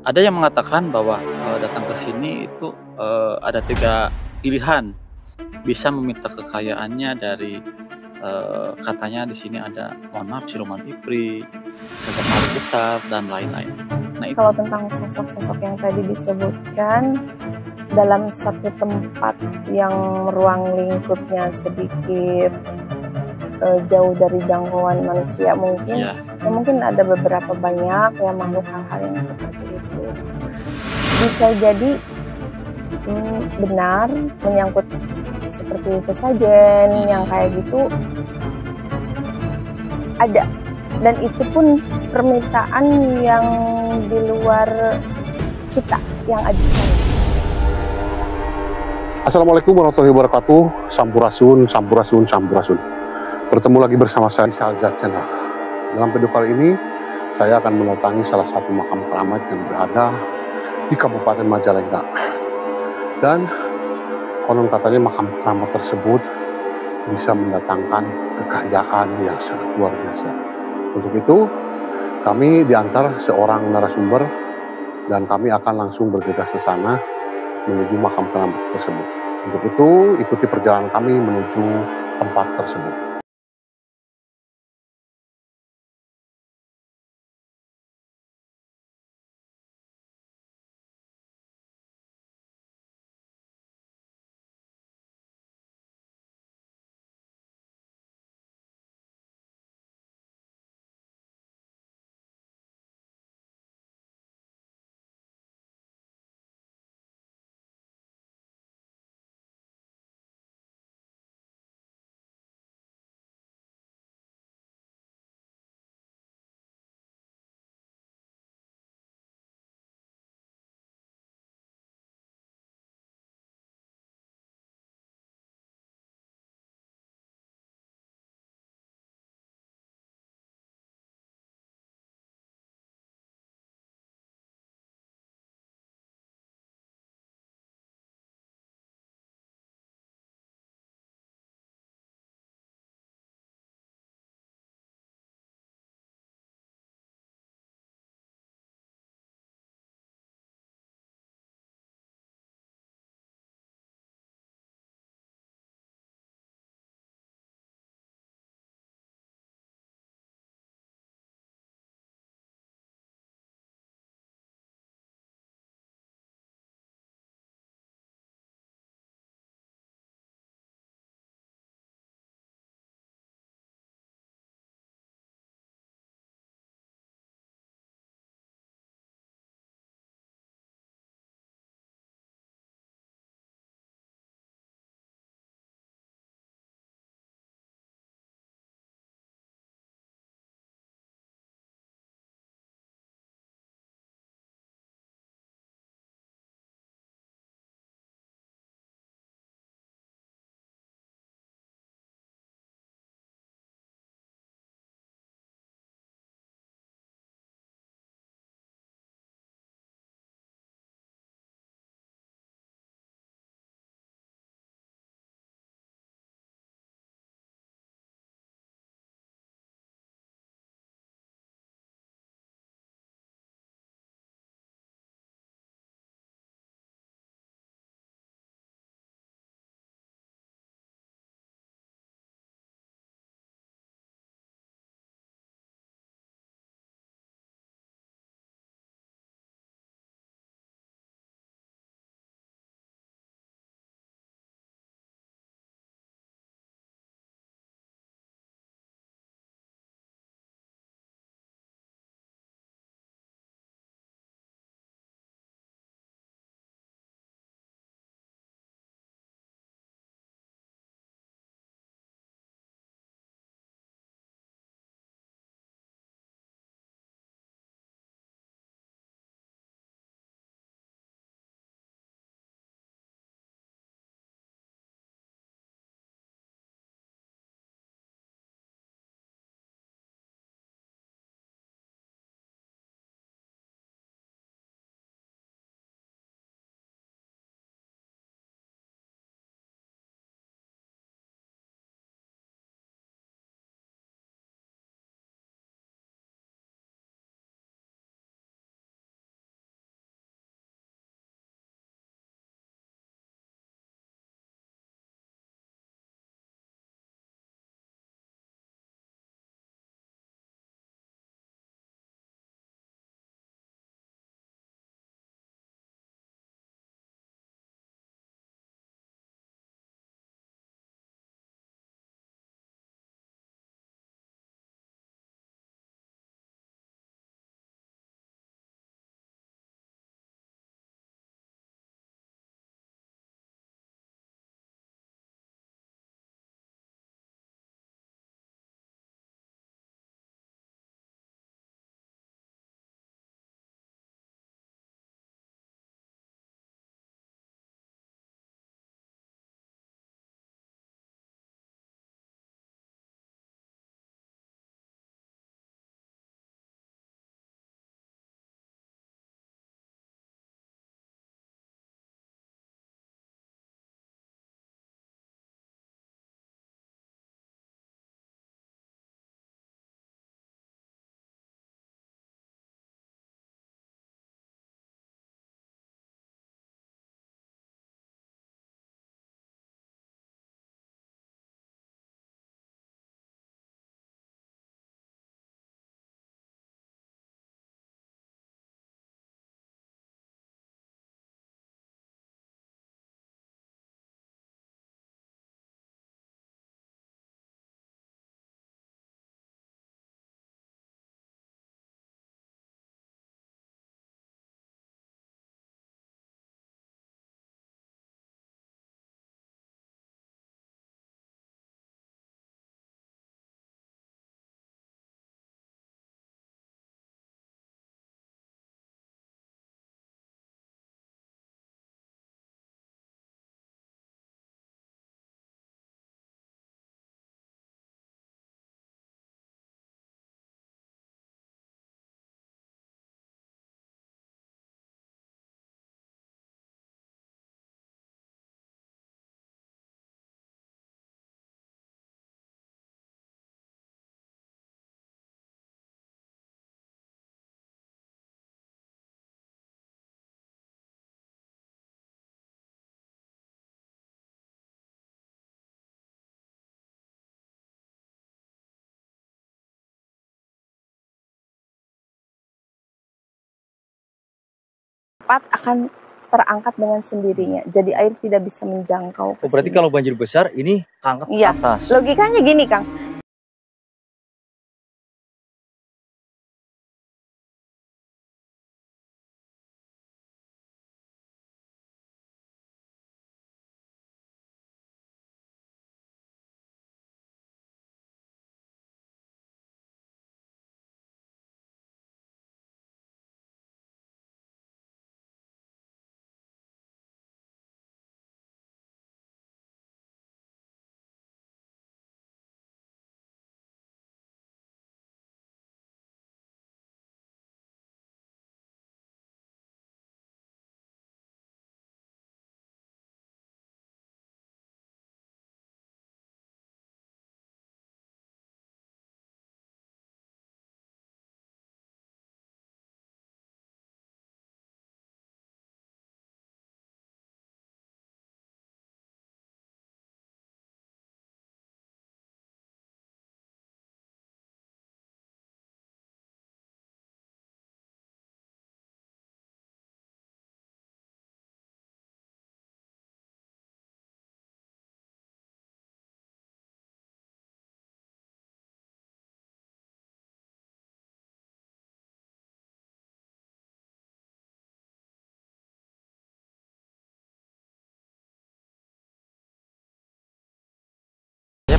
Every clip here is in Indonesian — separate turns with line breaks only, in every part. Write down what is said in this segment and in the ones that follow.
Ada yang mengatakan bahwa, datang ke sini itu, ada 3 pilihan, bisa meminta kekayaannya dari, katanya di sini ada, mohon maaf, siluman iprit, sosok makhluk besar, dan lain-lain. Nah itu
Kalau tentang sosok-sosok yang tadi disebutkan, dalam satu tempat yang ruang lingkupnya sedikit jauh dari jangkauan manusia mungkin,
iya,
ya mungkin ada beberapa banyak ya makhluk hal-hal yang seperti itu. Bisa jadi benar menyangkut seperti sesajen yang kayak gitu ada, dan itu pun permintaan yang di luar kita yang ajukan.
Assalamualaikum warahmatullahi wabarakatuh. Sampurasun, sampurasun, sampurasun. Bertemu lagi bersama saya di Salja Channel. Dalam video kali ini, saya akan mendatangi salah satu makam keramat yang berada di Kabupaten Majalengka. Dan konon katanya makam keramat tersebut bisa mendatangkan kekayaan yang sangat luar biasa. Untuk itu, kami diantar seorang narasumber dan kami akan langsung bergegas ke sana menuju makam keramat tersebut. Untuk itu, ikuti perjalanan kami menuju tempat tersebut.
tempat akan terangkat dengan sendirinya. Jadi air tidak bisa menjangkau ke
berarti
sini.
kalau banjir besar ini keangkat ke
Iya,
atas.
logikanya gini, Kang.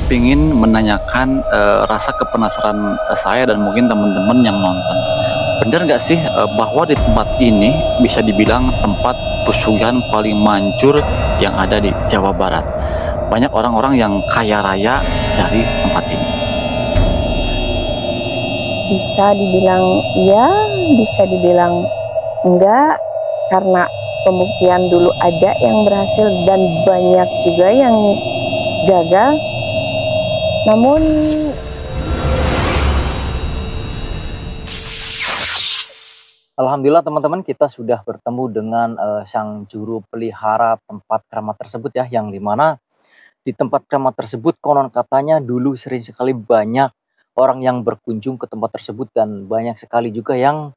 Saya ingin menanyakan rasa kepenasaran saya dan mungkin teman-teman yang nonton. Benar nggak sih bahwa di tempat ini bisa dibilang tempat pesugihan paling manjur yang ada di Jawa Barat? Banyak orang-orang yang kaya raya dari tempat ini.
Bisa dibilang iya, bisa dibilang enggak, karena pembuktian dulu ada yang berhasil dan banyak juga yang gagal. Namun
Alhamdulillah teman-teman, kita sudah bertemu dengan sang juru pelihara tempat keramat tersebut ya, yang dimana di tempat keramat tersebut konon katanya dulu sering sekali banyak orang yang berkunjung ke tempat tersebut dan banyak sekali juga yang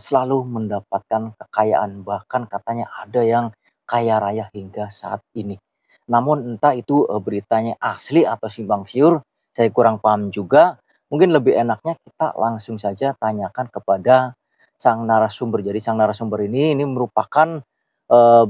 selalu mendapatkan kekayaan, bahkan katanya ada yang kaya raya hingga saat ini. Namun entah itu beritanya asli atau simpang siur, saya kurang paham juga. Mungkin lebih enaknya kita langsung saja tanyakan kepada sang narasumber. Jadi sang narasumber ini merupakan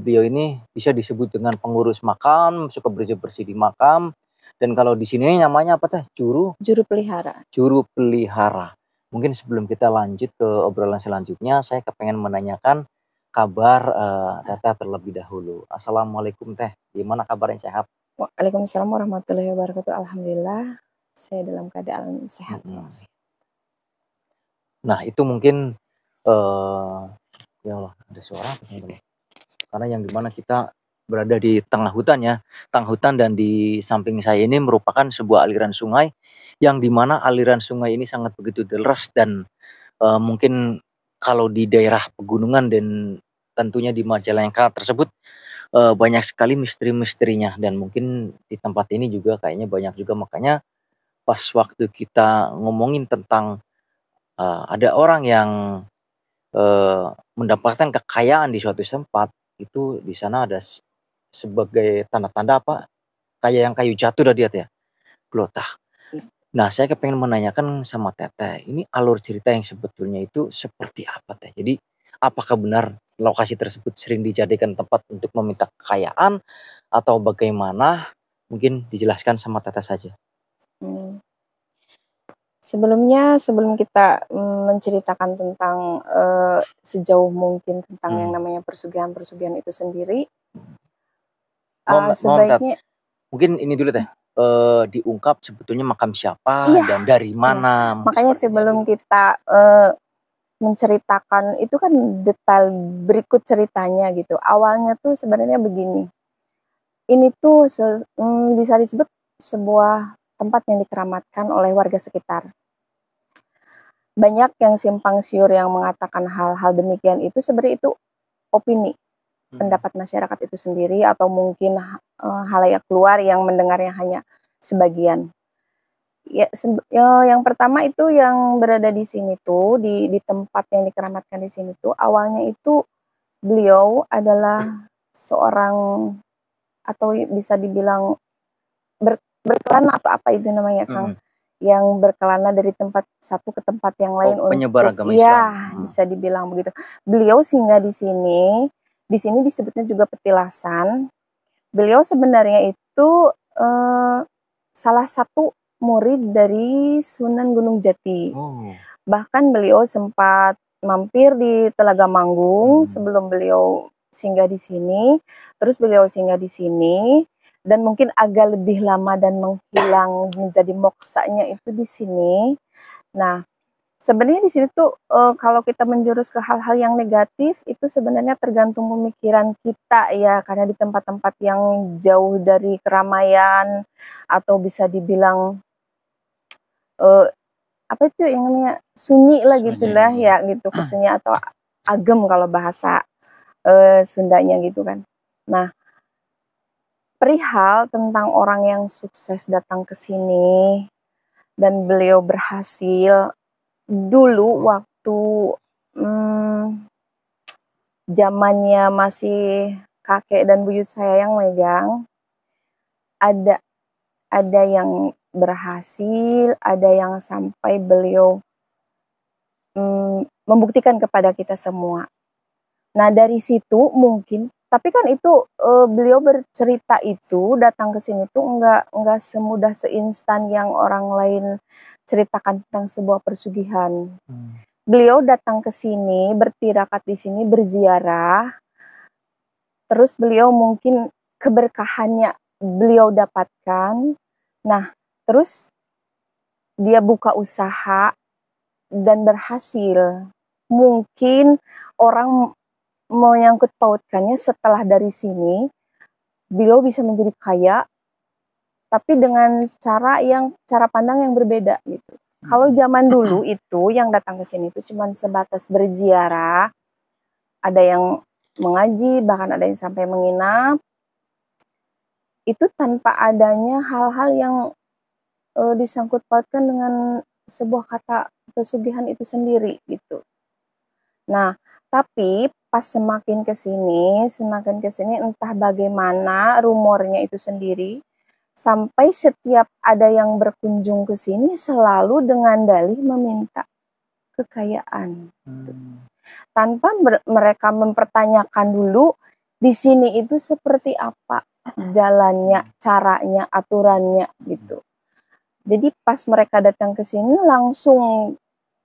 beliau ini bisa disebut dengan pengurus makam, suka bersih-bersih di makam. Dan kalau di sini namanya apa teh? Juru
pelihara.
Juru pelihara. Mungkin sebelum kita lanjut ke obrolan selanjutnya, saya kepengen menanyakan kabar Tete terlebih dahulu. Assalamualaikum Teh, gimana kabarnya, sehat?
Waalaikumsalam warahmatullahi wabarakatuh. Alhamdulillah, saya dalam keadaan sehat.
Nah itu mungkin ya Allah, ada suara apa teman-teman? Karena yang dimana kita berada di tengah hutan ya, tengah hutan, dan di samping saya ini merupakan sebuah aliran sungai yang dimana aliran sungai ini sangat begitu deras dan mungkin kalau di daerah pegunungan dan tentunya di Majalengka tersebut banyak sekali misteri-misterinya, dan mungkin di tempat ini juga kayaknya banyak juga. Makanya pas waktu kita ngomongin tentang ada orang yang mendapatkan kekayaan di suatu tempat, itu di sana ada sebagai tanda-tanda apa, kayak yang kayu jatuh dari dia ya, glotah. Nah, saya kepengen menanyakan sama Teteh, ini alur cerita yang sebetulnya itu seperti apa Teh? Jadi, apakah benar lokasi tersebut sering dijadikan tempat untuk meminta kekayaan atau bagaimana? Mungkin dijelaskan sama Teteh saja.
Sebelumnya, sebelum kita menceritakan tentang sejauh mungkin tentang yang namanya persugihan-persugihan itu sendiri, sebaiknya
mungkin ini dulu Teh, diungkap sebetulnya makam siapa dan dari mana.
Makanya sebelum kita menceritakan itu kan detail berikut ceritanya gitu. Awalnya tuh sebenarnya begini. Ini tuh bisa disebut sebuah tempat yang dikeramatkan oleh warga sekitar. Banyak yang simpang siur yang mengatakan hal-hal demikian itu sebenarnya itu opini, pendapat masyarakat itu sendiri, atau mungkin halayak luar yang mendengarnya hanya sebagian. Ya, yang pertama itu yang berada di sini tuh, di tempat yang dikeramatkan di sini tuh, awalnya itu beliau adalah seorang atau bisa dibilang berkelana atau apa itu namanya Kang, yang berkelana dari tempat satu ke tempat yang lain
penyebar agama
ya
Islam.
bisa dibilang begitu. Beliau singgah di sini disebutnya juga petilasan. Beliau sebenarnya itu salah satu murid dari Sunan Gunung Jati. Bahkan beliau sempat mampir di Telaga Manggung sebelum beliau singgah di sini. Terus beliau singgah di sini dan mungkin agak lebih lama dan menghilang menjadi moksanya itu di sini. Nah, sebenarnya di sini tuh kalau kita menjurus ke hal-hal yang negatif itu sebenarnya tergantung pemikiran kita ya, karena di tempat-tempat yang jauh dari keramaian atau bisa dibilang apa itu yang namanya sunyi lah gitulah ya gitu, kesunyi atau agem kalau bahasa Sundanya gitu kan. Nah, perihal tentang orang yang sukses datang ke sini dan beliau berhasil dulu waktu zamannya masih kakek dan buyut saya yang megang, ada yang berhasil, ada yang sampai beliau membuktikan kepada kita semua. Nah dari situ mungkin, tapi kan itu beliau bercerita itu datang ke sini tuh enggak semudah seinstan yang orang lain ceritakan tentang sebuah persugihan. Beliau datang ke sini, bertirakat di sini, berziarah, terus beliau mungkin keberkahannya beliau dapatkan. Nah terus dia buka usaha dan berhasil. Mungkin orang menyangkut pautkannya setelah dari sini beliau bisa menjadi kaya, tapi dengan cara pandang yang berbeda gitu. Kalau zaman dulu itu yang datang ke sini itu cuma sebatas berziarah, ada yang mengaji, bahkan ada yang sampai menginap, itu tanpa adanya hal-hal yang disangkut pautkan dengan sebuah kata pesugihan itu sendiri gitu. Nah, tapi pas semakin kesini entah bagaimana rumornya itu sendiri, sampai setiap ada yang berkunjung ke sini selalu dengan dalih meminta kekayaan. Tanpa mereka mempertanyakan dulu di sini itu seperti apa jalannya, caranya, aturannya gitu. Jadi pas mereka datang ke sini langsung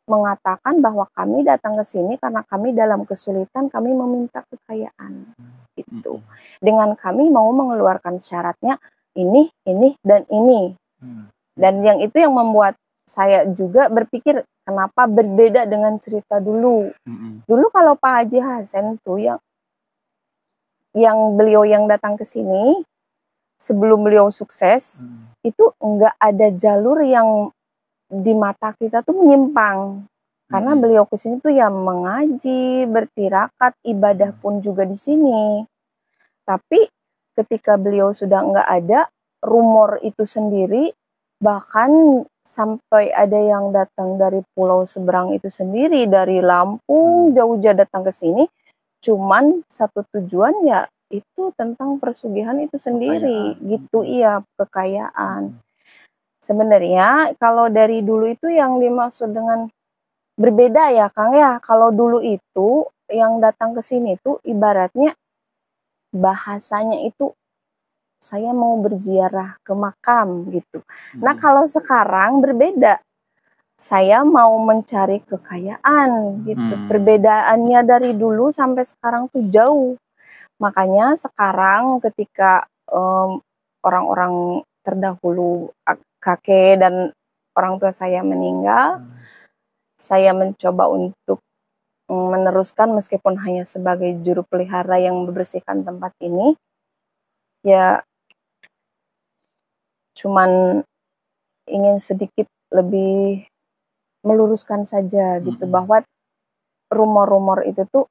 mengatakan bahwa kami datang ke sini karena kami dalam kesulitan, kami meminta kekayaan gitu. Dengan kami mau mengeluarkan syaratnya ini, dan ini. Dan yang itu yang membuat saya juga berpikir kenapa berbeda dengan cerita dulu. Dulu kalau Pak Haji Hasan tuh yang beliau yang datang ke sini sebelum beliau sukses, itu enggak ada jalur yang di mata kita tuh menyimpang. Karena beliau ke sini tuh ya mengaji, bertirakat, ibadah pun juga di sini. Tapi ketika beliau sudah enggak ada, rumor itu sendiri, bahkan sampai ada yang datang dari pulau seberang itu sendiri, dari Lampung, jauh-jauh datang ke sini, cuman satu tujuan ya itu tentang persugihan itu sendiri gitu. Iya, kekayaan. Sebenarnya kalau dari dulu itu yang dimaksud dengan berbeda ya Kang ya, kalau dulu itu yang datang ke sini tuh ibaratnya bahasanya itu saya mau berziarah ke makam gitu. Nah kalau sekarang berbeda, saya mau mencari kekayaan gitu. Perbedaannya dari dulu sampai sekarang tuh jauh. Makanya sekarang ketika orang-orang terdahulu, kakek dan orang tua saya meninggal, saya mencoba untuk meneruskan meskipun hanya sebagai juru pelihara yang membersihkan tempat ini. Ya cuman ingin sedikit lebih meluruskan saja gitu, bahwa rumor-rumor itu tuh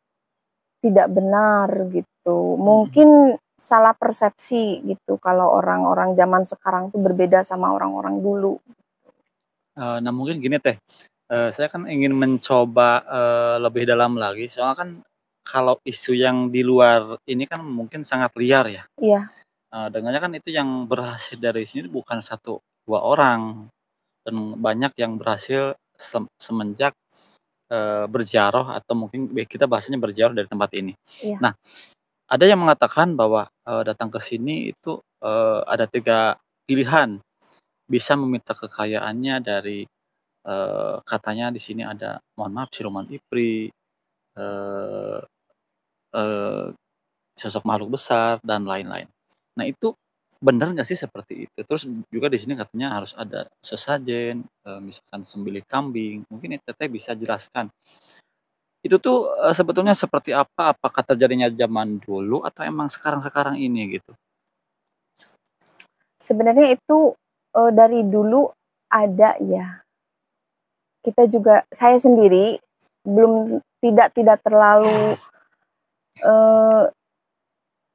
tidak benar gitu. Mungkin salah persepsi gitu kalau orang-orang zaman sekarang tuh berbeda sama orang-orang dulu.
Nah mungkin gini Teh, saya kan ingin mencoba lebih dalam lagi, soalnya kan kalau isu yang di luar ini kan mungkin sangat liar ya.
Iya.
Dengarnya kan itu yang berhasil dari sini bukan 1, 2 orang, dan banyak yang berhasil semenjak, berziarah atau mungkin kita bahasanya berziarah dari tempat ini.
Iya.
Nah, ada yang mengatakan bahwa, datang ke sini itu, ada 3 pilihan, bisa meminta kekayaannya dari, katanya di sini ada, mohon maaf, siluman iprit, eee eee, sosok makhluk besar dan lain-lain. Nah itu benar nggak sih seperti itu? Terus juga di sini katanya harus ada sesajen, misalkan sembelih kambing, mungkin Teteh bisa jelaskan. Itu tuh, sebetulnya seperti apa? Apakah terjadinya zaman dulu atau emang sekarang-sekarang ini gitu?
Sebenarnya itu, dari dulu ada ya. Kita juga, saya sendiri belum tidak terlalu, eee,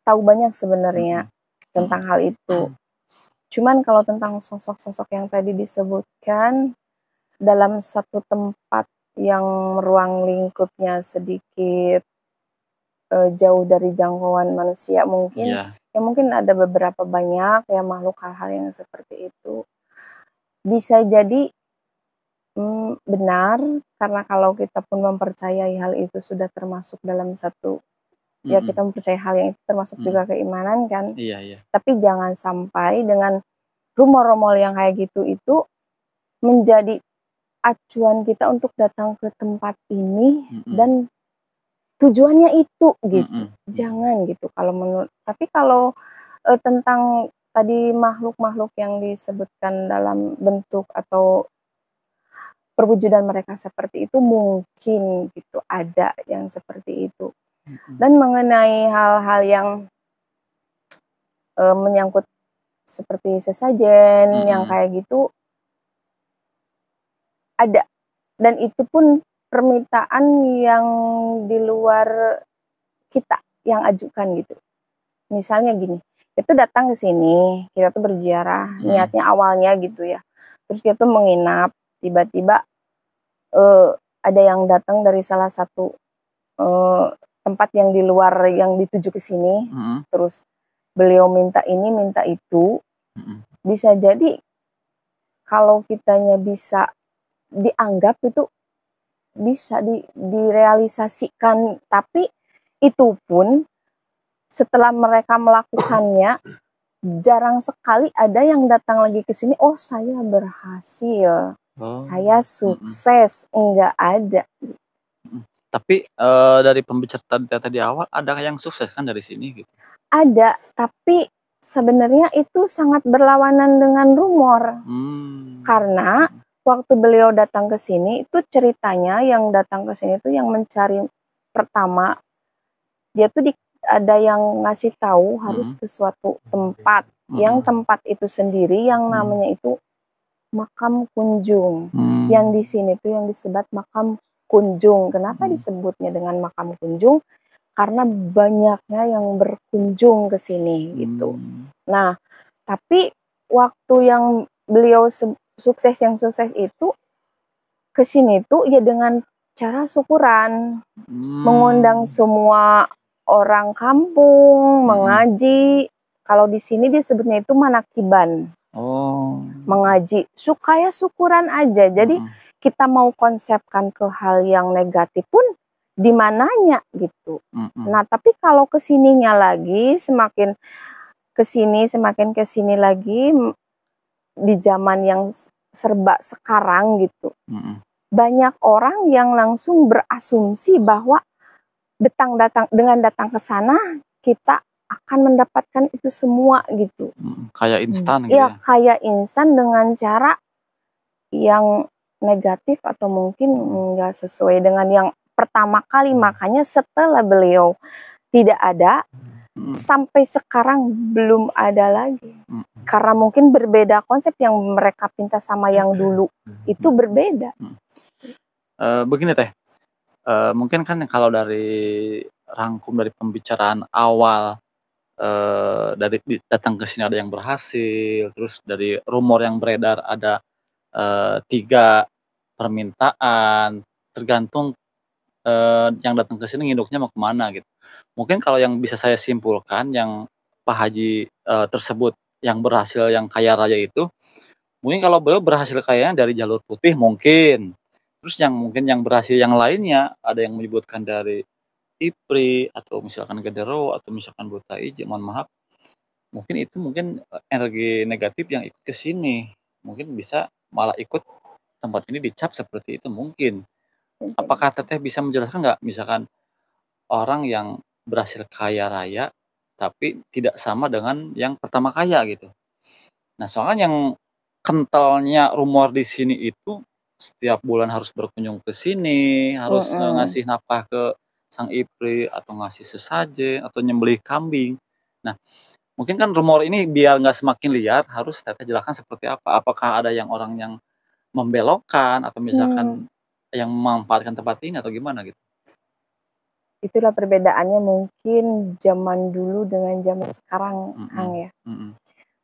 tahu banyak sebenarnya
Mhm,
tentang
mhm,
hal itu. Cuman kalau tentang sosok-sosok yang tadi disebutkan, dalam satu tempat yang ruang lingkupnya sedikit, jauh dari jangkauan manusia mungkin,
iya,
ya mungkin ada beberapa banyak ya makhluk hal-hal yang seperti itu. Bisa jadi, benar, karena kalau kita pun mempercayai hal itu sudah termasuk dalam satu, ya
mhm,
kita mempercayai hal yang itu termasuk
mhm,
juga keimanan kan.
iya, iya,
Tapi jangan sampai dengan rumor-rumor yang kayak gitu itu menjadi acuan kita untuk datang ke tempat ini
mhm,
dan tujuannya itu gitu.
mhm, mhm,
Jangan gitu kalau menurut, tapi kalau, tentang tadi makhluk-makhluk yang disebutkan dalam bentuk atau perwujudan mereka seperti itu, mungkin gitu ada yang seperti itu.
mhm,
Dan mengenai hal-hal yang, menyangkut seperti sesajen yang
mhm,
kayak gitu, ada, dan itu pun permintaan yang di luar kita yang ajukan gitu. Misalnya gini, kita datang ke sini, kita tuh berziarah,
mhm,
niatnya awalnya gitu ya. Terus kita tuh menginap, tiba-tiba, eee, ada yang datang dari salah satu, eee, tempat yang di luar yang dituju ke sini,
mhm,
terus beliau minta ini, minta itu,
mhm,
bisa jadi kalau kitanya bisa dianggap itu bisa direalisasikan, tapi itu pun setelah mereka melakukannya, jarang sekali ada yang datang lagi ke sini, "Oh saya berhasil,
oh,
saya
mhm,
sukses." Enggak ada.
mhm. Tapi, dari pembicaraan Teteh di awal ada yang sukses kan dari sini gitu?
Ada, tapi sebenarnya itu sangat berlawanan dengan rumor. Karena
Mhm,
waktu beliau datang ke sini itu ceritanya yang datang ke sini tuh yang mencari pertama, dia tuh ada yang ngasih tahu harus
mhm,
ke suatu tempat, yang
mhm,
tempat itu sendiri yang
mhm,
namanya itu Makam Kunjung. Yang
mmm,
di sini tuh yang disebut Makam Kunjung. Kenapa
mhm,
disebutnya dengan Makam Kunjung? Karena banyaknya yang berkunjung ke sini gitu.
mmm,
Nah, tapi waktu yang beliau sukses, yang sukses itu ke sini tuh ya dengan cara syukuran, mengundang
mmm,
semua orang kampung,
mhm,
mengaji. Kalau di sini disebutnya itu manakiban,
oh,
mengaji, supaya syukuran aja. Jadi
mhm,
kita mau konsepkan ke hal yang negatif pun di mananya gitu.
mhm,
Nah, tapi kalau kesininya lagi, semakin kesini semakin kesini lagi, di zaman yang serba sekarang gitu,
mhm,
banyak orang yang langsung berasumsi bahwa dengan datang ke sana kita akan mendapatkan itu semua gitu.
mhm, kayak instan gitu
Ya
ya?
kayak instan dengan cara yang negatif atau mungkin
Mhm,
nggak sesuai dengan yang pertama kali. Makanya setelah beliau tidak ada,
mhm,
sampai sekarang belum ada lagi.
mhm,
Karena mungkin berbeda konsep, yang mereka pinta sama yang dulu itu
mhm,
berbeda.
mhm. Begini Teh, mungkin kan kalau dari rangkum dari pembicaraan awal, dari datang ke sini ada yang berhasil, terus dari rumor yang beredar ada, 3 permintaan, tergantung yang datang ke sini nginduknya mau kemana gitu. Mungkin kalau yang bisa saya simpulkan yang Pak Haji tersebut yang berhasil yang kaya raya itu, mungkin kalau beliau berhasil kayanya dari jalur putih mungkin. Terus yang mungkin yang berhasil yang lainnya ada yang menyebutkan dari IPRI atau misalkan Genderuwo atau misalkan Buta Ijo, mohon maaf. Mungkin energi negatif yang ikut ke sini. Mungkin bisa malah ikut tempat ini dicap seperti itu mungkin. Apakah Teteh bisa menjelaskan nggak misalkan orang yang berhasil kaya raya tapi tidak sama dengan yang pertama kaya gitu. Nah, soalnya yang kentalnya rumor di sini itu setiap bulan harus berkunjung ke sini, harus ngasih nafkah ke sang IPRI atau ngasih sesajen atau nyembelih kambing. Nah, mungkin kan rumor ini biar nggak semakin liar harus Teteh jelaskan seperti apa. Apakah ada yang orang yang membelokkan atau misalkan yang memanfaatkan tempat ini atau gimana gitu?
Itulah perbedaannya mungkin zaman dulu dengan zaman sekarang, Kang ya.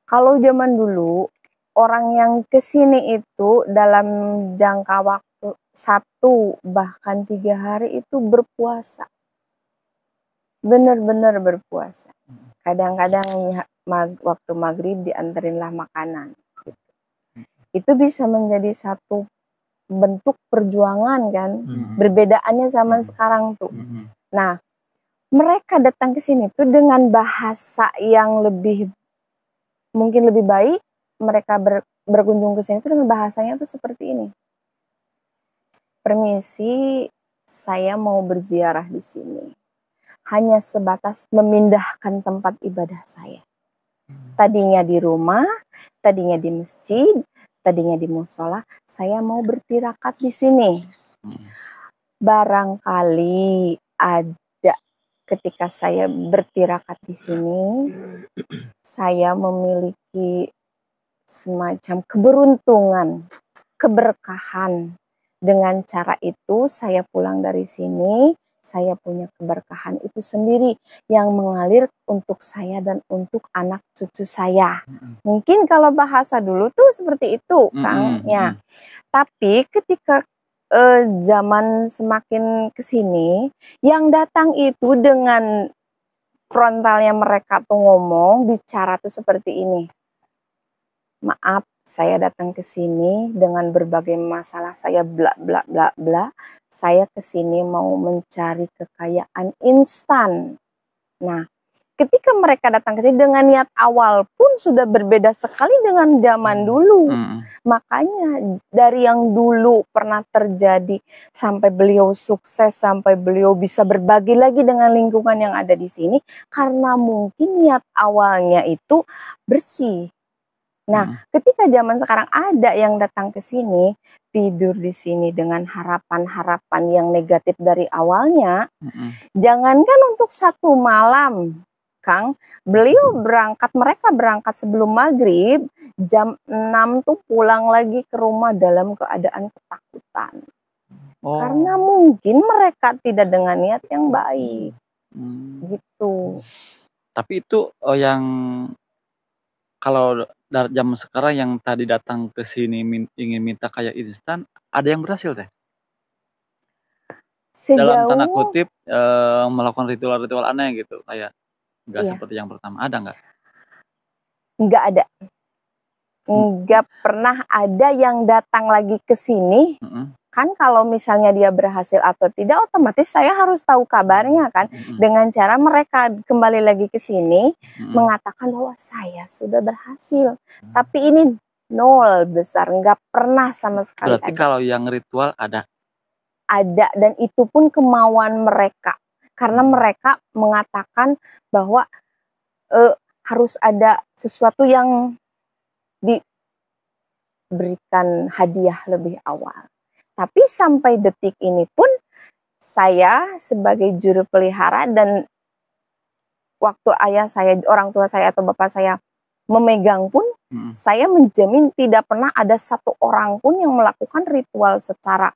Kalau zaman dulu orang yang ke sini itu dalam jangka waktu 1 bahkan 3 hari itu berpuasa. Benar-benar berpuasa. Kadang-kadang waktu maghrib dianterinlah makanan. Gitu. Itu bisa menjadi satu bentuk perjuangan kan. Berbedaannya zaman sekarang tuh. Nah, mereka datang ke sini tuh dengan bahasa yang mungkin lebih baik. Mereka berkunjung ke sini tuh dengan bahasanya tuh seperti ini. Permisi, saya mau berziarah di sini. Hanya sebatas memindahkan tempat ibadah saya. Tadinya di rumah, tadinya di masjid, tadinya di musola, saya mau bertirakat di sini. Barangkali ada ketika saya bertirakat di sini, saya memiliki semacam keberuntungan, keberkahan. Dengan cara itu saya pulang dari sini, saya punya keberkahan itu sendiri yang mengalir untuk saya dan untuk anak cucu saya. Mungkin kalau bahasa dulu tuh seperti itu, Kang. Ya. Tapi ketika zaman semakin kesini, yang datang itu dengan frontalnya mereka tuh ngomong, bicara tuh seperti ini. Maaf, saya datang ke sini dengan berbagai masalah, saya bla bla bla bla. Saya ke sini mau mencari kekayaan instan. Nah, ketika mereka datang ke sini dengan niat awal pun sudah berbeda sekali dengan zaman dulu. Makanya dari yang dulu pernah terjadi sampai beliau sukses, sampai beliau bisa berbagi lagi dengan lingkungan yang ada di sini, karena mungkin niat awalnya itu bersih. Nah, ketika zaman sekarang ada yang datang ke sini, tidur di sini dengan harapan-harapan yang negatif dari awalnya, jangankan untuk 1 malam, Kang, mereka berangkat sebelum maghrib, jam 6 tuh pulang lagi ke rumah dalam keadaan ketakutan. Karena mungkin mereka tidak dengan niat yang baik, gitu.
Tapi itu yang kalau dari zaman sekarang yang tadi datang ke sini ingin minta kaya instan, ada yang berhasil Teh? Dalam tanda kutip melakukan ritual-ritual aneh gitu, kayak nggak seperti yang pertama, ada nggak?
Nggak ada. Nggak pernah ada yang datang lagi ke sini. Kan kalau misalnya dia berhasil atau tidak, otomatis saya harus tahu kabarnya kan. Dengan cara mereka kembali lagi ke sini, mengatakan bahwa saya sudah berhasil. Tapi ini nol besar, nggak pernah sama sekali.
Berarti kalau yang ritual ada?
Ada, dan itu pun kemauan mereka. Karena mereka mengatakan bahwa harus ada sesuatu yang diberikan hadiah lebih awal. Tapi sampai detik ini pun saya sebagai juru pelihara dan waktu ayah saya, orang tua saya atau bapak saya memegang pun, saya menjamin tidak pernah ada 1 orang pun yang melakukan ritual secara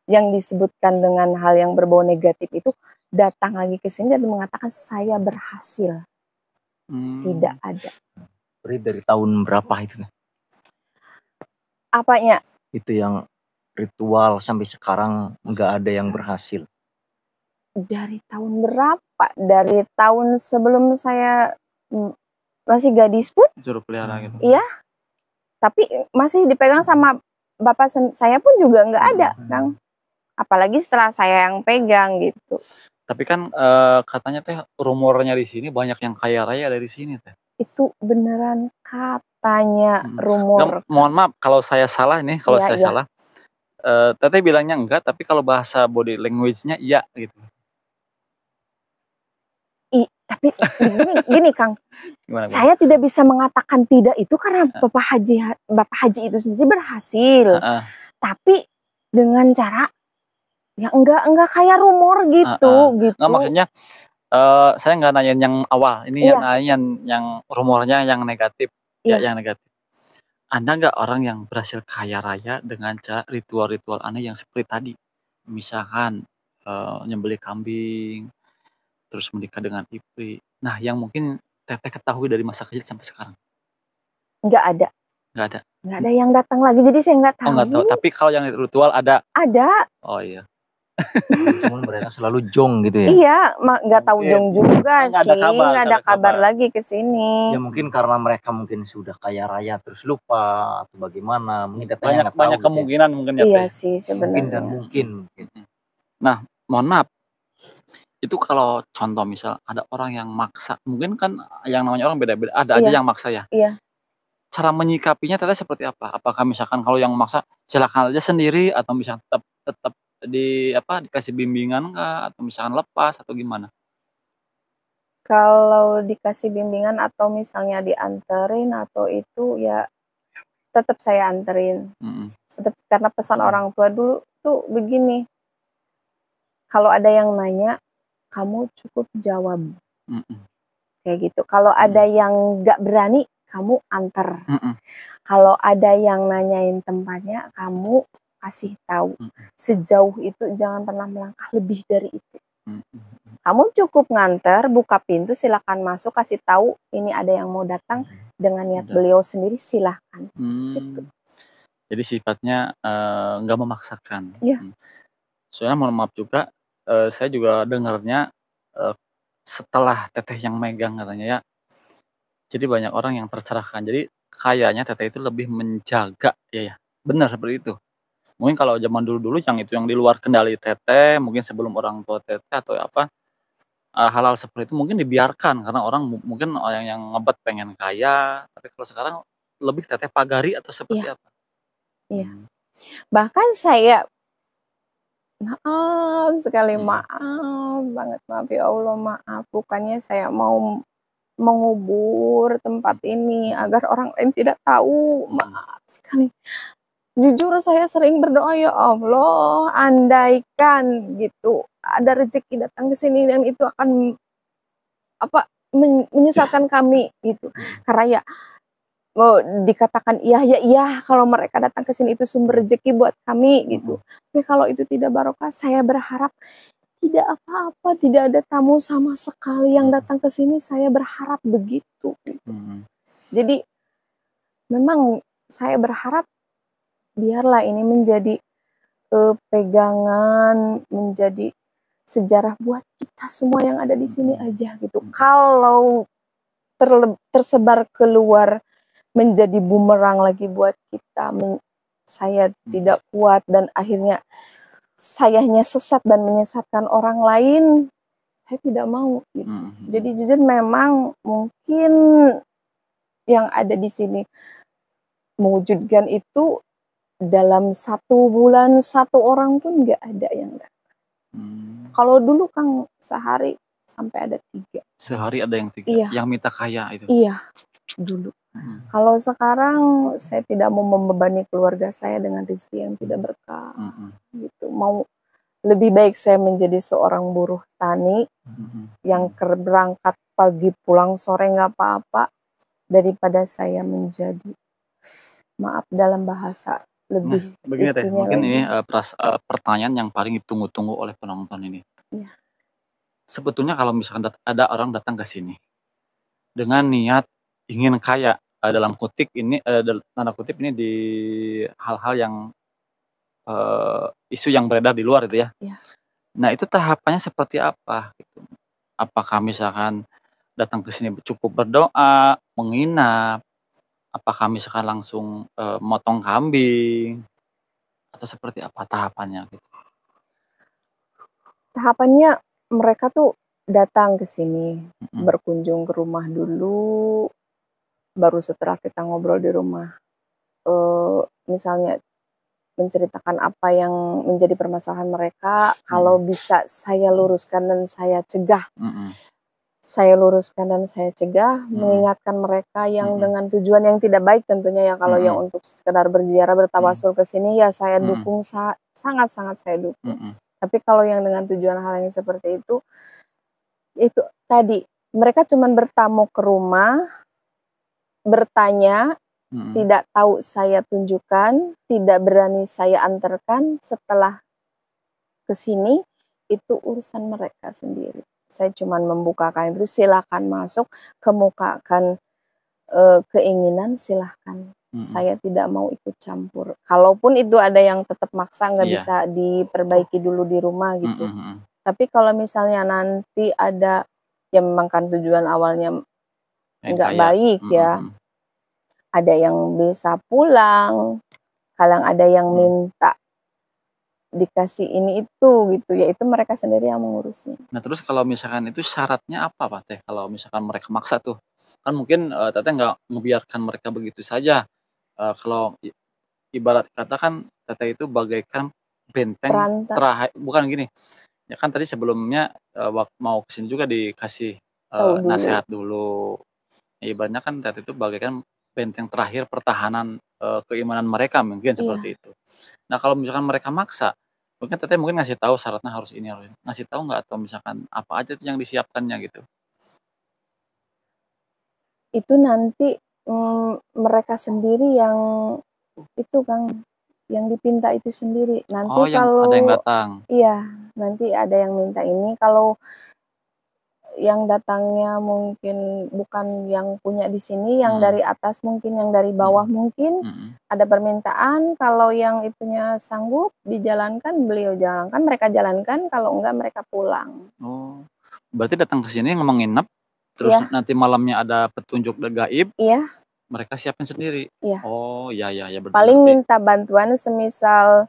yang disebutkan dengan hal yang berbau negatif itu datang lagi ke sini dan mengatakan saya berhasil. Tidak ada.
Berarti dari tahun berapa itu?
Apanya?
Itu yang ritual sampai sekarang nggak ada yang berhasil.
Dari tahun berapa? Dari tahun sebelum saya masih gadis pun.
Suruh pelihara gitu.
Iya. Tapi masih dipegang sama bapak saya pun juga nggak ada, Kang. Apalagi setelah saya yang pegang gitu.
Tapi kan katanya teh rumornya di sini banyak yang kaya raya dari sini teh.
Itu beneran katanya rumor.
Mohon maaf kalau saya salah nih, kalau
Iya,
saya
iya.
salah. Teteh bilangnya enggak, tapi kalau bahasa body language-nya iya gitu.
Tapi gini Kang,
Gimana?
saya tidak bisa mengatakan tidak itu karena Bapak Haji itu sendiri berhasil. Tapi dengan cara yang enggak kayak rumor gitu.
Nah, makanya saya nggak nanyain yang awal, ini
Iya.
nanyain yang rumornya yang negatif.
Iya.
Ya, yang negatif. Anda nggak orang yang berhasil kaya raya dengan cara ritual-ritual aneh yang seperti tadi? Misalkan nyembelih kambing, terus menikah dengan Ipri. Nah, yang mungkin teteh ketahui dari masa kecil sampai sekarang.
Nggak ada.
Nggak ada.
Nggak ada yang datang lagi, jadi saya nggak tahu.
Oh, nggak tahu. Tapi kalau yang ritual ada.
Ada.
Oh iya.
Cuman mereka selalu jong gitu ya.
Iya, nggak tahu jong juga
Nggak
sih.
ada
Nggak ada kabar
kabar
lagi ke sini.
Ya mungkin karena mereka mungkin sudah kaya raya terus lupa atau bagaimana. Mungkin tetehnya nggak tahu.
Banyak kemungkinan gitu mungkin ya.
Iya sih sebenarnya.
Mungkin dan mungkin.
Nah, mohon maaf. Itu kalau contoh misal ada orang yang maksa, mungkin kan yang namanya orang beda-beda, ada aja yang maksa ya.
Iya.
Cara menyikapinya teteh seperti apa? Apakah misalkan kalau yang maksa silakan aja sendiri atau misalkan tetap dikasih bimbingan kah atau misalkan lepas atau gimana?
Kalau dikasih bimbingan atau misalnya dianterin atau itu ya tetap saya anterin. Tetap, karena pesan orang tua dulu tuh begini. Kalau ada yang nanya, kamu cukup jawab. Kayak gitu. Kalau ada yang nggak berani, kamu anter. Kalau ada yang nanyain tempatnya, kamu kasih tahu. Sejauh itu jangan pernah melangkah lebih dari itu. Kamu cukup nganter, buka pintu, silakan masuk, kasih tahu ini ada yang mau datang dengan niat beliau sendiri, silakan. Gitu.
Jadi sifatnya nggak memaksakan.
Iya.
Soalnya mohon maaf juga, saya juga dengarnya setelah teteh yang megang katanya ya. Jadi banyak orang yang tercerahkan. Jadi kayaknya teteh itu lebih menjaga ya. Benar seperti itu. Mungkin kalau zaman dulu-dulu yang itu yang di luar kendali teteh, mungkin sebelum orang tua teteh atau apa, hal-hal seperti itu mungkin dibiarkan karena orang mungkin orang yang ngebet pengen kaya, tapi kalau sekarang lebih teteh pagari atau seperti apa?
Iya. Bahkan saya maaf sekali, maaf banget, maaf ya Allah, maaf. Bukannya saya mau mengubur tempat ini agar orang lain tidak tahu, maaf sekali. Jujur saya sering berdoa, ya Allah, andaikan gitu ada rezeki datang ke sini dan itu akan menyesalkan kami gitu. Karena ya mau dikatakan iya kalau mereka datang ke sini itu sumber rezeki buat kami gitu. Tapi kalau itu tidak barokah, saya berharap tidak apa-apa, tidak ada tamu sama sekali yang datang ke sini, saya berharap begitu. Gitu. Jadi memang saya berharap biarlah ini menjadi pegangan, menjadi sejarah buat kita semua yang ada di sini aja gitu. Kalau tersebar keluar menjadi bumerang lagi buat kita, saya tidak kuat dan akhirnya sayanya sesat dan menyesatkan orang lain, saya tidak mau gitu. Jadi jujur memang mungkin yang ada di sini mewujudkan itu dalam 1 bulan 1 orang pun nggak ada yang datang. Kalau dulu Kang sehari sampai ada 3.
Sehari ada yang 3?
Iya.
Yang minta kaya itu?
Iya, dulu. Kalau sekarang saya tidak mau membebani keluarga saya dengan rezeki yang tidak berkah. Gitu. Mau lebih baik saya menjadi seorang buruh tani yang berangkat pagi pulang sore nggak apa-apa daripada saya menjadi, maaf dalam bahasa, lebih
begini teh, mungkin
lagi.
ini pertanyaan yang paling ditunggu-tunggu oleh penonton ini.
Iya.
Sebetulnya kalau misalkan ada orang datang ke sini dengan niat ingin kaya, dalam kutip ini tanda kutip ini di hal-hal yang isu yang beredar di luar itu ya.
Iya.
Nah, itu tahapannya seperti apa gitu? Apakah misalkan datang ke sini cukup berdoa, menginap, apakah misalkan langsung, motong kambing, atau seperti apa tahapannya gitu?
Tahapannya mereka tuh datang ke sini,
Mhm,
berkunjung ke rumah dulu, baru setelah kita ngobrol di rumah, misalnya menceritakan apa yang menjadi permasalahan mereka, kalau
mhm,
bisa saya luruskan dan saya cegah.
mhm,
Saya luruskan dan saya cegah,
mhm,
mengingatkan mereka yang
mhm,
dengan tujuan yang tidak baik tentunya ya, kalau yang
mhm,
untuk sekedar berziarah,
mhm,
bertawasul ke sini ya saya
mhm,
dukung, sangat-sangat saya dukung.
mhm,
Tapi kalau yang dengan tujuan hal yang seperti itu tadi, mereka cuman bertamu ke rumah, bertanya,
mhm.
tidak tahu saya tunjukkan, tidak berani saya antarkan, setelah ke sini, itu urusan mereka sendiri. Saya cuman membukakan itu, silakan masuk, kemukakan, keinginan silahkan.
Mhm,
Saya tidak mau ikut campur. Kalaupun itu ada yang tetap maksa nggak
iya,
bisa diperbaiki dulu di rumah
mhm,
gitu.
mhm,
Tapi kalau misalnya nanti ada, ya memang kan tujuan awalnya
pengen
nggak
kaya,
baik
mhm,
ya,
mhm,
ada yang bisa pulang, kadang ada yang
mhm.
minta dikasih ini itu gitu, ya itu mereka sendiri yang mengurusnya.
Nah, terus kalau misalkan itu syaratnya apa Pak Teh, kalau misalkan mereka maksa tuh? Kan mungkin, Teteh nggak ngebiarkan mereka begitu saja, kalau ibarat kata kan Teteh itu bagaikan benteng
Perantara
bukan gini, ya kan tadi sebelumnya, mau ke sini juga dikasih,
tahu dulu,
nasehat dulu. Ya ibaratnya kan Teteh itu bagaikan benteng terakhir pertahanan, keimanan mereka mungkin seperti
iya,
itu. Nah, kalau misalkan mereka maksa, mungkin Teteh mungkin ngasih tahu syaratnya harus ini harus ini, ngasih tahu nggak atau misalkan apa aja tuh yang disiapkannya gitu?
itu nanti, mereka sendiri yang itu Kang, yang dipinta itu sendiri.
Oh,
Nanti
yang ada yang
kalau
datang?
iya, nanti ada yang minta ini, kalau yang datangnya mungkin bukan yang punya di sini, yang
Mhm,
dari atas mungkin, yang dari bawah
mhm,
mungkin,
mhm.
ada permintaan, kalau yang itunya sanggup dijalankan, beliau jalankan, mereka jalankan, kalau enggak mereka pulang.
Oh, berarti datang ke sini nginep, terus
Iya
nanti malamnya ada petunjuk gaib,
iya
mereka siapin sendiri?
iya.
Oh, ya ya ya, berarti
Paling
berarti
minta bantuan semisal,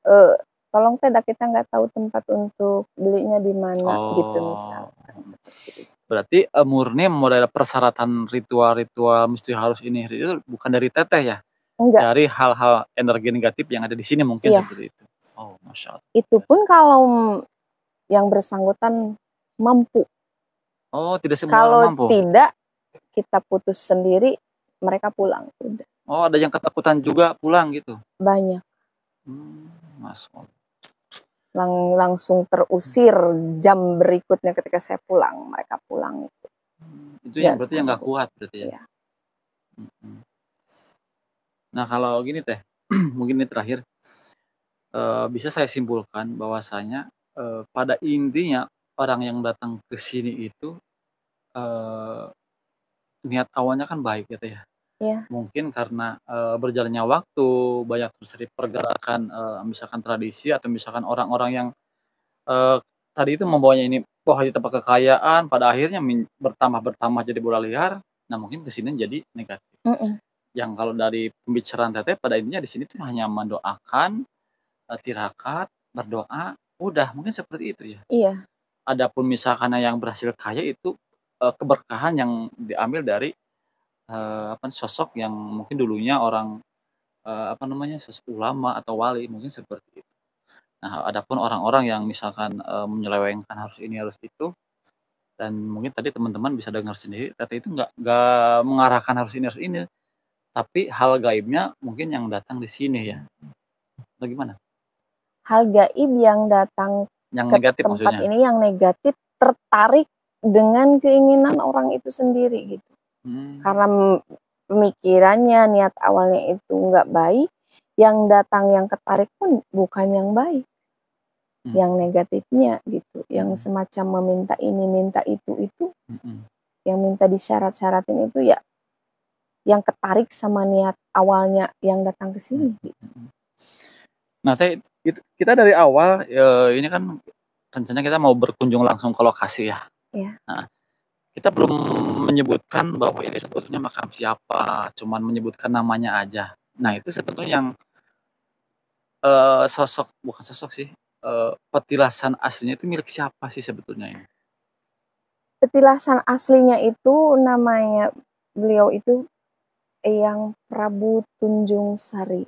eee, "Tolong teh dah kita nggak tahu tempat untuk belinya di mana," gitu
oh,
misalkan, seperti itu.
berarti, murni model persyaratan ritual-ritual mesti harus ini itu bukan dari Teteh ya?
Enggak,
Dari hal-hal energi negatif yang ada di sini mungkin
iya,
seperti itu? Oh, masya Allah.
itu pun kalau yang bersangkutan mampu.
Oh, tidak semua orang
Kalau
mampu?
tidak, kita putus sendiri, mereka pulang, udah.
Oh, ada yang ketakutan juga pulang gitu?
Banyak,
Masya Allah.
langsung terusir jam berikutnya ketika saya pulang, mereka pulang itu,
Itu yang
nggak
berarti yang nggak
sanggup,
kuat berarti ya?
iya.
Mhm. Nah, kalau gini Teh, mungkin ini terakhir, bisa saya simpulkan bahwasanya, pada intinya orang yang datang ke sini itu, eee, niat awalnya kan baik ya Teh ya.
Iya
Mungkin karena, berjalannya waktu, banyak terjadi pergerakan, misalkan tradisi atau misalkan orang-orang yang, eee, tadi itu membawanya ini, wah di tempat kekayaan, pada akhirnya bertambah-bertambah jadi bola liar, nah mungkin ke sini jadi negatif.
mhm,
Yang kalau dari pembicaraan Teteh pada intinya di sini tuh hanya mendoakan, tirakat, berdoa, udah mungkin seperti itu ya.
iya,
Adapun misalkan yang berhasil kaya itu, keberkahan yang diambil dari, apa, sosok yang mungkin dulunya orang, apa namanya, sosok ulama atau wali, mungkin seperti itu. Nah, adapun orang-orang yang misalkan, menyelewengkan harus ini, harus itu, dan mungkin tadi teman-teman bisa dengar sendiri, Teteh itu nggak mengarahkan harus ini, tapi hal gaibnya mungkin yang datang di sini ya, atau gimana?
hal gaib yang datang
Yang
ke
negatif
tempat
maksudnya?
ini yang negatif, tertarik dengan keinginan orang itu sendiri gitu.
Mmm,
Karena pemikirannya, niat awalnya itu nggak baik, yang datang yang ketarik pun bukan yang baik, yang
mhm,
negatifnya gitu, yang
mhm,
semacam meminta ini, minta itu,
mhm,
yang minta disyarat-syaratin itu ya yang ketarik sama niat awalnya yang datang ke
mhm,
sini gitu.
mhm. Nah Teh, Kita dari awal ini kan rencananya kita mau berkunjung langsung ke lokasi ya.
Iya.
Nah, kita belum menyebutkan bahwa ini sebetulnya makam siapa, cuman menyebutkan namanya aja. Nah, itu sebetulnya yang bukan sosok sih, petilasan aslinya itu milik siapa sih sebetulnya ini?
Petilasan aslinya itu namanya beliau itu Eyang Prabu Tunjung Sari.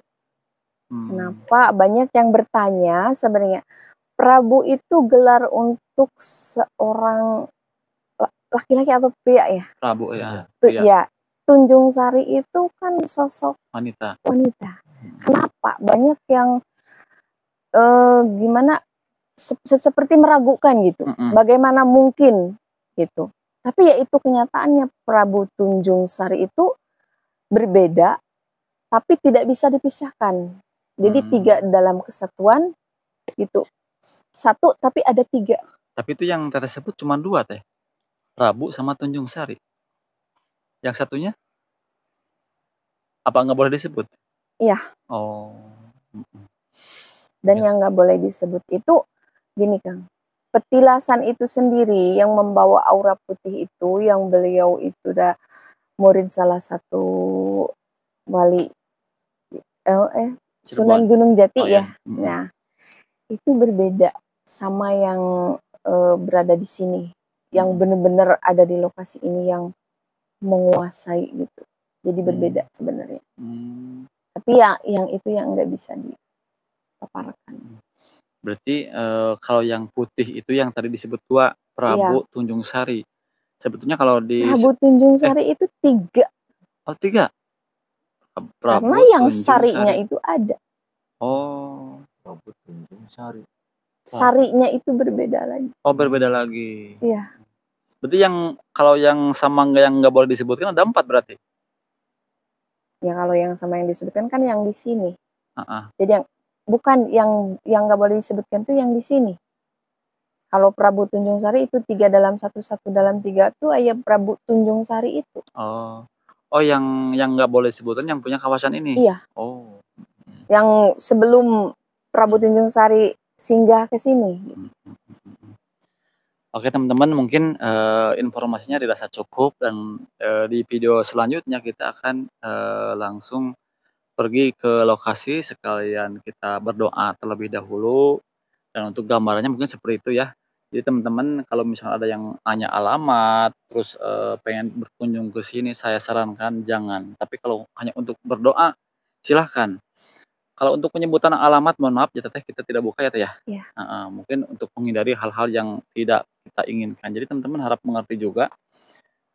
Kenapa? Banyak yang bertanya sebenarnya. Prabu itu gelar untuk seorang laki-laki atau pria ya?
Prabu ya.
Ya, Tunjung Sari itu kan sosok
Wanita.
Kenapa? Banyak yang gimana seperti meragukan gitu. Bagaimana mungkin gitu. Tapi ya itu kenyataannya, Prabu Tunjung Sari itu berbeda tapi tidak bisa dipisahkan. Jadi 3 dalam kesatuan gitu. 1 tapi ada 3.
Tapi itu yang Teteh sebut cuma 2 Teh. Prabu sama Tunjung Sari. Yang satunya? Apa nggak boleh disebut?
Iya.
Oh.
Dan yang nggak boleh disebut itu gini Kang. Petilasan itu sendiri yang membawa aura putih itu, yang beliau itu udah murid salah satu wali Sunan Gunung Jati ya. Nah, itu berbeda sama yang berada di sini, yang benar-benar ada di lokasi ini yang menguasai gitu. Jadi berbeda sebenarnya. Tapi yang itu yang nggak bisa dipaparkan.
Berarti kalau yang putih itu yang tadi disebut 2 Prabu Tunjung Sari. Sebetulnya kalau di
Prabu Tunjung Sari itu 3.
Oh 3?
Karena yang sarinya itu ada.
Oh, Prabu Tunjung Sari.
Sarinya itu berbeda lagi.
Oh, berbeda lagi.
Iya.
Berarti kalau yang sama yang nggak boleh disebutkan ada 4 berarti?
Ya kalau yang sama yang disebutkan kan yang di sini.
Jadi
bukan yang nggak boleh disebutkan tuh yang di sini. Kalau Prabu Tunjung Sari itu 3 dalam 1 dalam 3 tuh ayah Prabu Tunjung Sari itu.
Oh yang nggak boleh disebutkan yang punya kawasan ini?
Iya.
Oh.
Yang sebelum Prabu Tunjung Sari singgah ke sini.
Oke teman-teman, mungkin informasinya dirasa cukup dan di video selanjutnya kita akan langsung pergi ke lokasi, sekalian kita berdoa terlebih dahulu, dan untuk gambarannya mungkin seperti itu ya. Jadi teman-teman kalau misalnya ada yang nanya alamat, terus pengen berkunjung ke sini, saya sarankan jangan. Tapi kalau hanya untuk berdoa, silahkan. Kalau untuk penyebutan alamat, mohon maaf ya Teteh, kita tidak buka ya Teh ya.
Iya.
Mungkin untuk menghindari hal-hal yang tidak kita inginkan. Jadi teman-teman harap mengerti juga,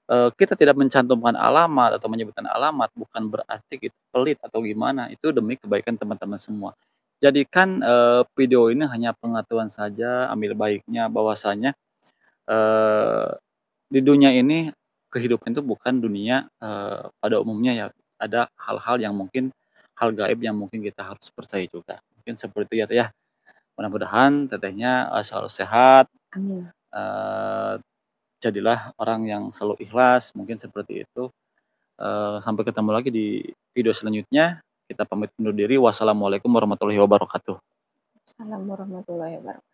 kita tidak mencantumkan alamat atau menyebutkan alamat bukan berarti kita pelit atau gimana. Itu demi kebaikan teman-teman semua. Jadikan video ini hanya pengetahuan saja, ambil baiknya bahwasanya di dunia ini kehidupan itu bukan dunia pada umumnya ya. Ada hal-hal yang mungkin hal gaib yang mungkin kita harus percaya juga. Mungkin seperti itu ya Teh ya. Mudah-mudahan Tetehnya selalu sehat.
Amin.
Jadilah orang yang selalu ikhlas, mungkin seperti itu. Sampai ketemu lagi di video selanjutnya. Kita pamit undur diri. Wassalamualaikum warahmatullahi wabarakatuh.
Assalamualaikum warahmatullahi wabarakatuh.